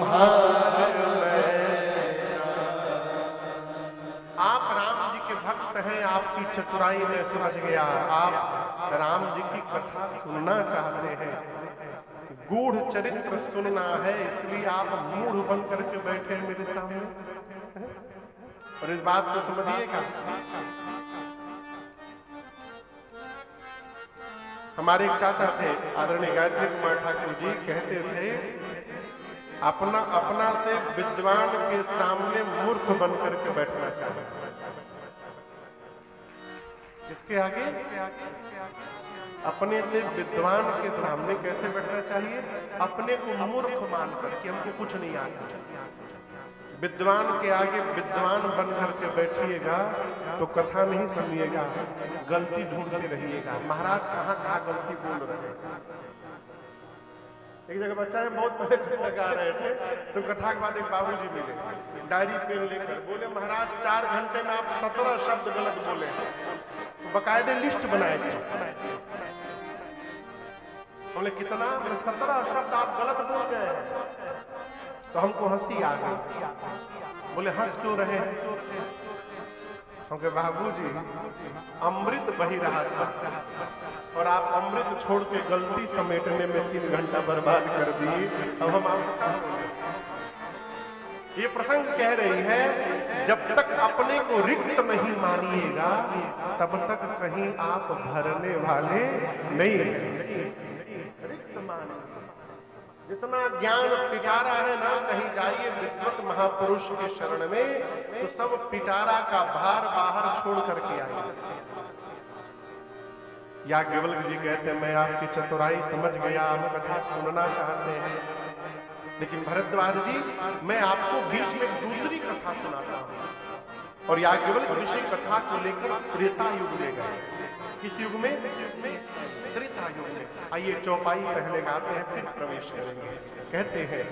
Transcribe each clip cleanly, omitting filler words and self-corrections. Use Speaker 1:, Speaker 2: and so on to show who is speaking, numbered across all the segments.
Speaker 1: भार आप राम जी के भक्त हैं, आपकी चतुराई में समझ गया। आप राम जी की कथा सुनना चाहते हैं, गूढ़ चरित्र सुनना है, इसलिए आप मूढ़ बन करके बैठे हैं मेरे सामने। और इस बात को समझिएगा, हमारे एक चाचा थे आदरणीय गायत्री कुमार ठाकुर जी, कहते थे अपना अपना से विद्वान के सामने मूर्ख बन करके बैठना चाहिए। इसके आगे अपने से विद्वान के सामने कैसे बैठना चाहिए? अपने को मूर्ख मान करके, हमको कुछ नहीं आता। विद्वान के आगे विद्वान बन करके बैठिएगा तो कथा नहीं सुनिएगा, गलती ढूंढते रहिएगा। महाराज कहाँ कहाँ गलती बोल रहे हैं। एक जगह बच्चा है, बहुत पहले कथा गा रहे थे, तो कथा के बाद एक बाबूजी मिले, डायरी पेन लेकर, बोले महाराज 4 घंटे में आप 17 शब्द गलत बोले हैं। तो बकायदे लिस्ट बनाए थे। बोले कितना? 17 शब्द आप गलत बोल गए हैं। तो हमको हंसी आ गई। बोले हंस क्यों रहे हैं? क्योंकि बाबूजी अमृत बही रहा था और आप अमृत छोड़ के गलती समेटने में 3 घंटा बर्बाद कर दिए। अब हम आपको क्या बोलें? ये प्रसंग कह रही है, जब तक अपने को रिक्त नहीं मानिएगा तब तक कहीं आप भरने वाले नहीं हैं। रिक्त मानिए। जितना ज्ञान पिटारा है ना, कहीं जाइए विद्वत महापुरुष के शरण में तो सब पिटारा का भार बाहर छोड़ करके आइए। याज्ञवल्क्य जी कहते हैं मैं आपकी चतुराई समझ गया, आप कथा सुनना चाहते हैं, लेकिन भरद्वाज जी मैं आपको बीच में एक दूसरी कथा सुनाता हूं। और याज्ञवल्क्य ऋषि कथा को लेकर त्रेता युग में गए। किस युग में? त्रेता युग में। आइए चौपाई पहले गाते हैं, फिर प्रवेश करेंगे। कहते हैं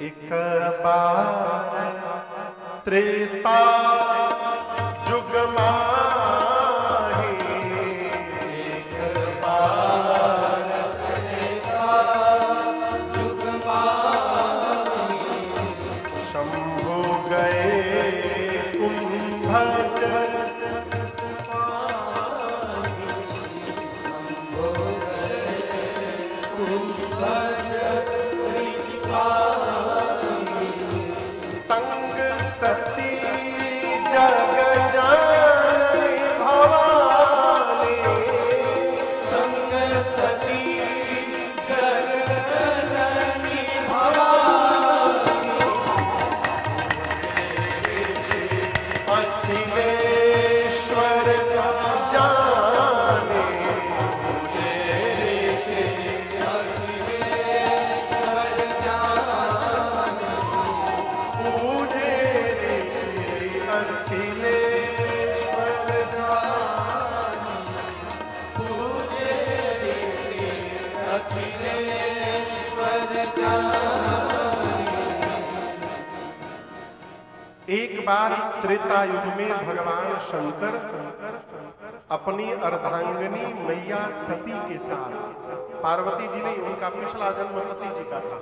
Speaker 1: एक बार त्रेता युग माही, एक बार त्रेता युग माही, शंभु गए कुंभक सती जग जानी भवानी, संग सती जग जानी भवानी, अखिलेश्वर जाने एक बार त्रेता युग में भगवान शंकर अपनी अर्धांगिनी मैया सती के साथ, पार्वती जी नहीं, उनका पिछला जन्म सती जी का था,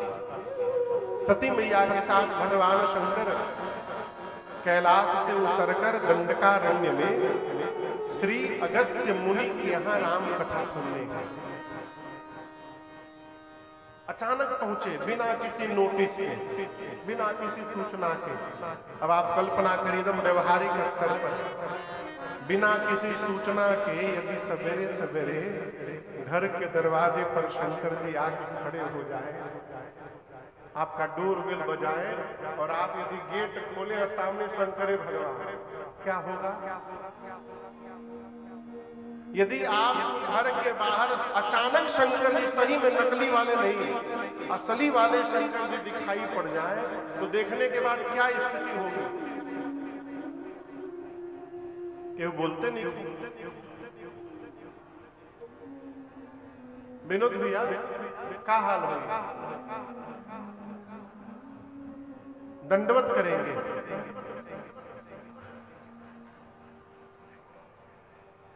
Speaker 1: सती मैया के साथ भगवान शंकर कैलाश से उतरकर दंडकारण्य में श्री अगस्त्य मुनि के यहाँ राम कथा सुनने गए। अचानक पहुंचे, बिना किसी नोटिस के, बिना किसी सूचना के। अब आप कल्पना करिए एकदम व्यवहारिक स्तर पर, बिना किसी सूचना के यदि सवेरे सवेरे घर के दरवाजे पर शंकर जी आके खड़े हो जाए, आपका डोरबेल बजाए और आप यदि गेट खोले और सामने शंकर भगवान, क्या होगा? यदि आप घर के बाहर अचानक शंकर जी, सही में नकली वाले नहीं, असली वाले शंकर जी दिखाई पड़ जाए तो देखने के बाद क्या स्थिति होगी? क्यों बोलते नहीं? विनोद भैया क्या हाल होगा? दंडवत करेंगे।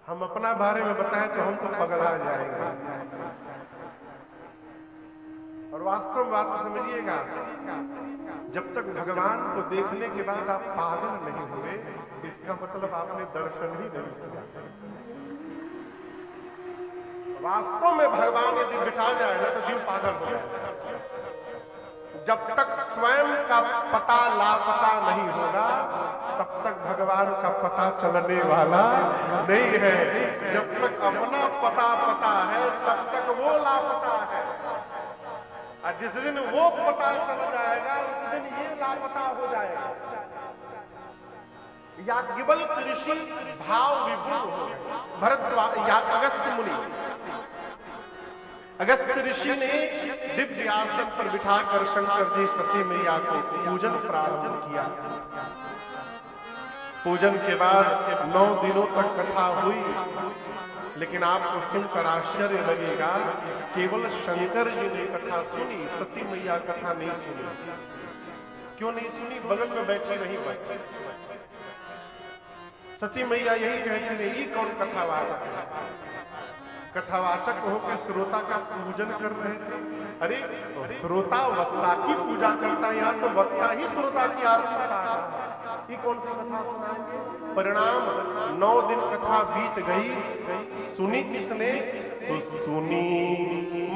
Speaker 1: हम अपना बारे में बताएं तो हम तो पगला जाएंगे। और वास्तव में बात को समझिएगा, जब तक भगवान को देखने के बाद आप पागल नहीं हुए, इसका मतलब आपने दर्शन ही नहीं किया। वास्तव में भगवान यदि बिठा जाए ना तो जीव पागल हो जाए। जब तक स्वयं का पता लापता नहीं होगा, तब तक भगवान का पता चलने वाला नहीं है। जब तक अपना पता पता है, तब तक वो लापता है। और जिस दिन वो पता चल जाएगा, उस दिन ये लापता हो जाएगा। याज्ञवल्क ऋषि भाव विभोर हो, भरद्वाज या अगस्त्य मुनि, अगस्त्य ऋषि ने दिव्य आसन पर बिठाकर शंकर जी सती मैया को पूजन प्रारंभ किया। पूजन के बाद 9 दिनों तक कथा हुई, लेकिन आपको सुनकर आश्चर्य लगेगा, केवल शंकर जी ने कथा सुनी, सती मैया कथा नहीं सुनी। क्यों नहीं सुनी? बगल में बैठी नहीं बैठी। सती मैया यही कहती नहीं, ये कौन कथावाचक है? कथावाचक होकर श्रोता का पूजन कर रहे थे। अरे श्रोता वक्ता की पूजा करता है, यहाँ तो वक्ता ही श्रोता की आरती करता है। ये कौन सी कथा सुनाएंगे? परिणाम 9 दिन कथा बीत गई, सुनी किसने? तो सुनी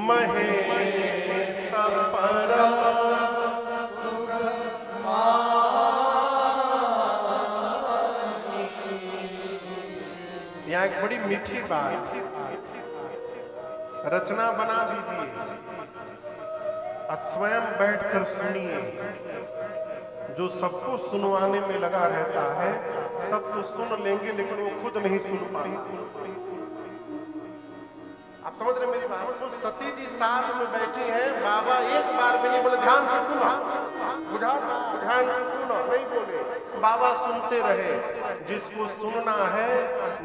Speaker 1: महेश परम सुख यहाँ एक बड़ी मीठी बात, रचना बना दीजिए, स्वयं बैठकर सुनिए। जो सबको सुनवाने में लगा रहता है, सब तो सुन लेंगे, लेकिन वो खुद नहीं सुन पाएंगे। आप समझ रहे मेरी बात? तो सती जी साथ में बैठी हैं, बाबा एक बार भी नहीं बोले ध्यान से सुनो, बुझा ध्यान से सुनो, नहीं बोले। बाबा सुनते रहे। जिसको सुनना है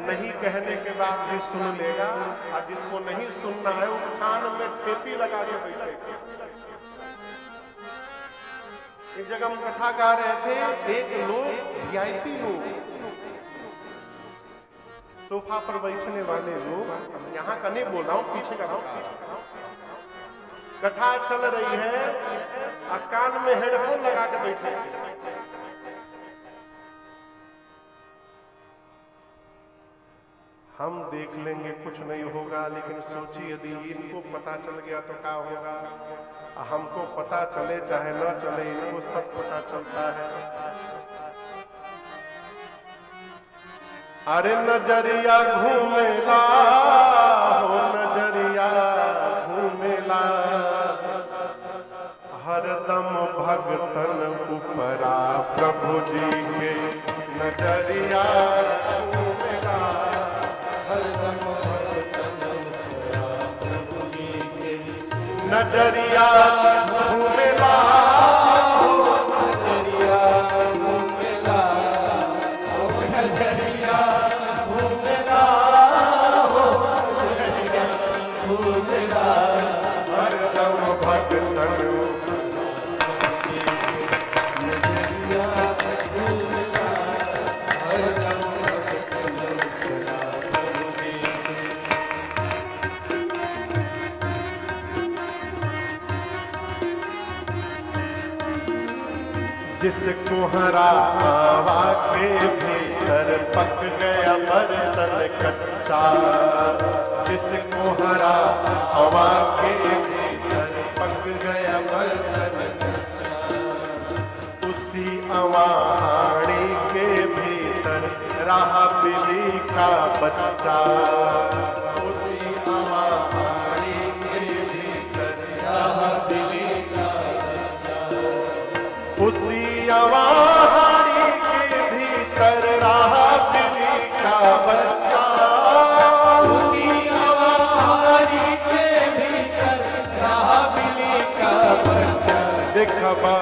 Speaker 1: नहीं कहने के बाद भी सुन लेगा, और जिसको नहीं सुनना है उस कान में टेपी लगा के बैठेगा। एक जगह हम कथा गा रहे थे, एक लोग वीआईपी लोग, सोफा पर बैठने वाले लोग, यहाँ का नहीं बोल रहा हूँ, पीछे का कथा चल रही है और कान में हेडफोन लगा के बैठे। हम देख लेंगे कुछ नहीं होगा, लेकिन सोचिए यदि इनको पता चल गया तो क्या होगा? हमको पता चले चाहे न चले, इनको सब पता चलता है। अरे नजरिया घूमेला हो, नजरिया घूमेला, हरदम भगतन उपरा प्रभु जी के नजरिया घूमेला, हरदम भगतन उपरा प्रभु जी के नजरिया घूमेला, नजरिया घूमेला, नजरिया घूमेला, नजरिया घूमेला, हरदम भगतन नजरिया घूमेला, हरदम भगतन जिसको हरा हवा के भीतर पक गया बर्तन कच्चा, जिसको हरा हवा के भीतर पक गया बर्तन कच्चा, उसी अवाहाड़ी के भीतर रहा बिल्ली का बच्चा, उसी अवाहाड़ी के भीतर रहा बिल्ली का बच्चा, उसी अवाहाड़ी के भीतर रहा बिल्ली का बच्चा, उसी अवाहाड़ी के भीतर रहा बिल्ली का बच्चा। देखबा